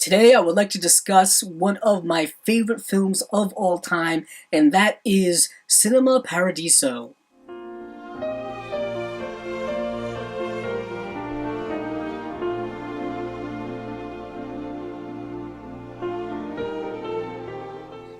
Today I would like to discuss one of my favorite films of all time, and that is Cinema Paradiso.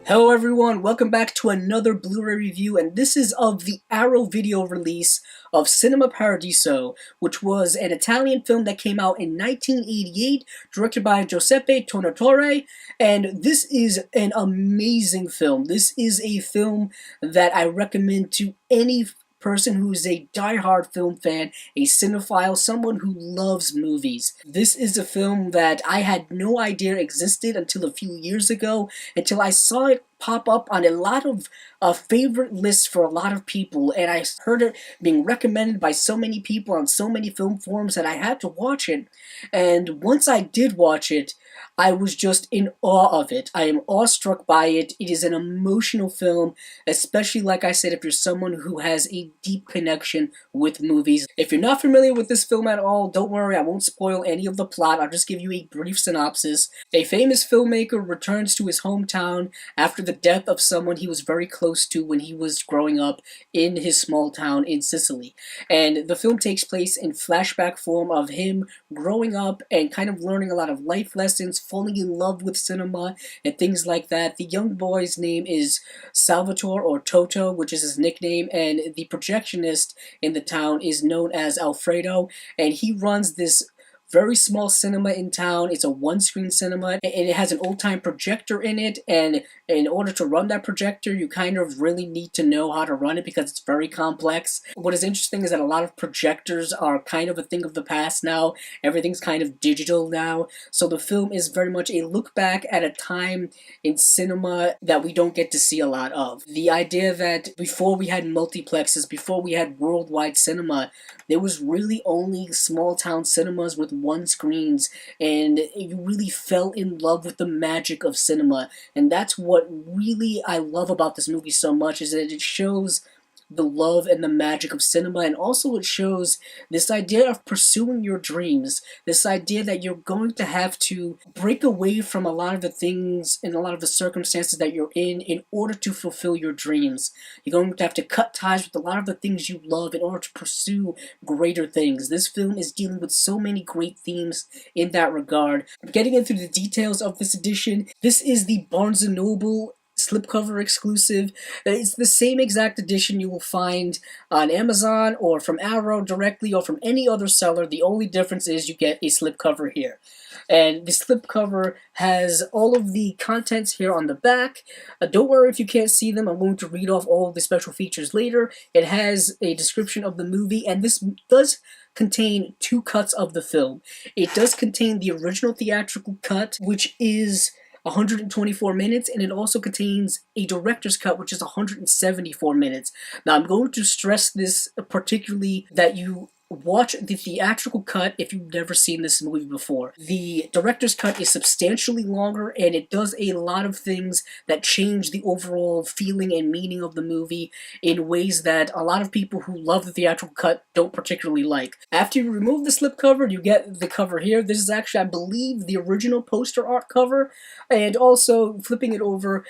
Hello everyone, welcome back to another Blu-ray review, and this is of the Arrow video release of Cinema Paradiso, which was an Italian film that came out in 1988, directed by Giuseppe Tornatore, and this is an amazing film. This is a film that I recommend to any person who is a die-hard film fan, a cinephile, someone who loves movies. This is a film that I had no idea existed until a few years ago, until I saw it pop up on a lot of favorite lists for a lot of people, and I heard it being recommended by so many people on so many film forums that I had to watch it. And once I did watch it, I was just in awe of it. I am awestruck by it. It is an emotional film, especially, like I said, if you're someone who has a deep connection with movies. If you're not familiar with this film at all, don't worry, I won't spoil any of the plot. I'll just give you a brief synopsis. A famous filmmaker returns to his hometown after the death of someone he was very close to when he was growing up in his small town in Sicily. And the film takes place in flashback form of him growing up and kind of learning a lot of life lessons, falling in love with cinema and things like that. The young boy's name is Salvatore, or Toto, which is his nickname, and the projectionist in the town is known as Alfredo, and he runs this very small cinema in town. It's a one-screen cinema, and it has an old-time projector in it, and in order to run that projector, you kind of really need to know how to run it because it's very complex. What is interesting is that a lot of projectors are kind of a thing of the past now. Everything's kind of digital now, so the film is very much a look back at a time in cinema that we don't get to see a lot of. The idea that before we had multiplexes, before we had worldwide cinema, there was really only small-town cinemas with one screens, and you really fell in love with the magic of cinema. And that's what really I love about this movie so much, is that it shows the love and the magic of cinema, and also it shows this idea of pursuing your dreams, this idea that you're going to have to break away from a lot of the things and a lot of the circumstances that you're in order to fulfill your dreams. You're going to have to cut ties with a lot of the things you love in order to pursue greater things. This film is dealing with so many great themes in that regard. Getting into the details of this edition, this is the Barnes & Noble slipcover exclusive. It's the same exact edition you will find on Amazon or from Arrow directly or from any other seller. The only difference is you get a slipcover here. And the slipcover has all of the contents here on the back. Don't worry if you can't see them. I'm going to read off all of the special features later. It has a description of the movie, and this does contain two cuts of the film. It does contain the original theatrical cut, which is 124 minutes, and it also contains a director's cut, which is 174 minutes. Now, I'm going to stress this particularly, that you watch the theatrical cut if you've never seen this movie before. The director's cut is substantially longer, and it does a lot of things that change the overall feeling and meaning of the movie in ways that a lot of people who love the theatrical cut don't particularly like. After you remove the slipcover, you get the cover here. This is actually, I believe, the original poster art cover, and also flipping it over,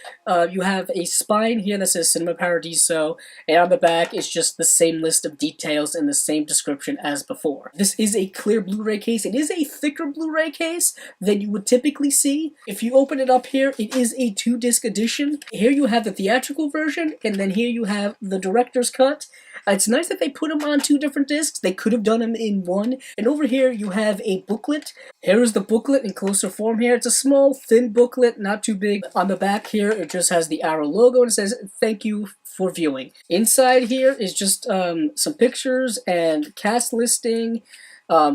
you have a spine here that says Cinema Paradiso, and on the back is just the same list of details and the same description as before. This is a clear Blu-ray case. It is a thicker Blu-ray case than you would typically see. If you open it up here, it is a 2-disc edition. Here you have the theatrical version, and then here you have the director's cut. It's nice that they put them on 2 different discs. They could have done them in one. And over here you have a booklet. Here is the booklet in closer form here. It's a small, thin booklet, not too big. On the back here, it just has the Arrow logo, and it says, "Thank you for viewing." Inside here is just some pictures and cast listing,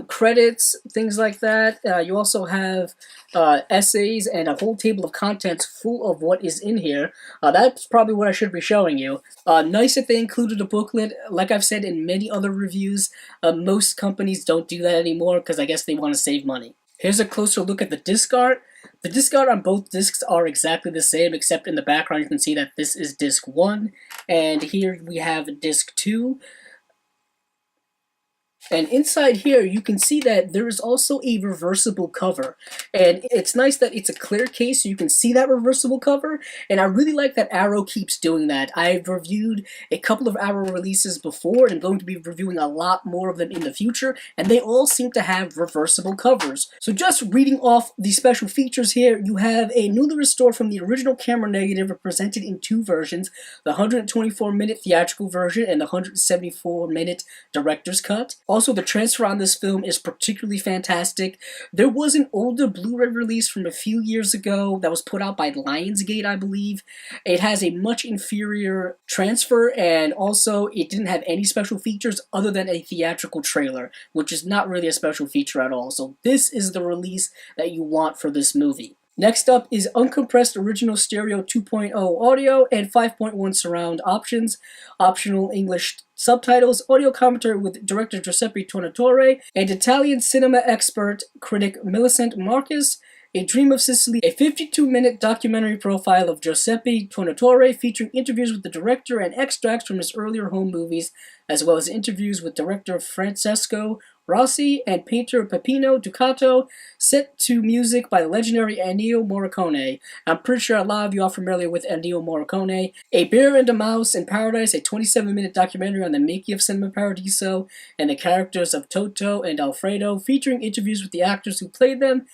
credits, things like that. You also have essays and a whole table of contents full of what is in here. That's probably what I should be showing you. Nice that they included a booklet. Like I've said in many other reviews, most companies don't do that anymore because I guess they want to save money. Here's a closer look at the disc art. The disc art on both discs are exactly the same, except in the background you can see that this is disc 1, and here we have disc 2. And inside here, you can see that there is also a reversible cover. And it's nice that it's a clear case so you can see that reversible cover. And I really like that Arrow keeps doing that. I've reviewed a couple of Arrow releases before, and I'm going to be reviewing a lot more of them in the future. And they all seem to have reversible covers. So just reading off the special features here, you have a newly restored from the original camera negative presented in two versions, the 124-minute theatrical version and the 174-minute director's cut. Also, the transfer on this film is particularly fantastic. There was an older Blu-ray release from a few years ago that was put out by Lionsgate, I believe. It has a much inferior transfer, and also it didn't have any special features other than a theatrical trailer, which is not really a special feature at all. So this is the release that you want for this movie. Next up is uncompressed original stereo 2.0 audio and 5.1 surround options, optional English subtitles, audio commentary with director Giuseppe Tornatore, and Italian cinema expert critic Millicent Marcus. A Dream of Sicily, a 52-minute documentary profile of Giuseppe Tornatore featuring interviews with the director and extracts from his earlier home movies, as well as interviews with director Francesco Rossi and painter Peppino Ducato, set to music by the legendary Ennio Morricone. I'm pretty sure a lot of you are familiar with Ennio Morricone. A Bear and a Mouse in Paradise, a 27-minute documentary on the making of Cinema Paradiso and the characters of Toto and Alfredo, featuring interviews with the actors who played them,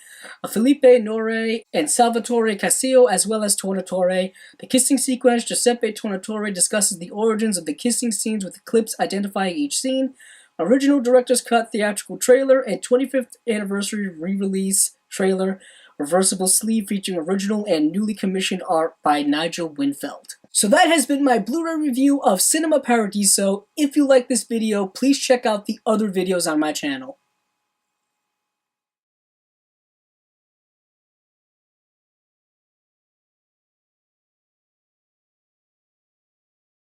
Felipe Nore and Salvatore Casillo, as well as Tornatore. The kissing sequence, Giuseppe Tornatore discusses the origins of the kissing scenes with clips identifying each scene. Original director's cut theatrical trailer and 25th anniversary re-release trailer, reversible sleeve featuring original and newly commissioned art by Nigel Winfeld. So that has been my Blu-ray review of Cinema Paradiso. If you like this video, please check out the other videos on my channel.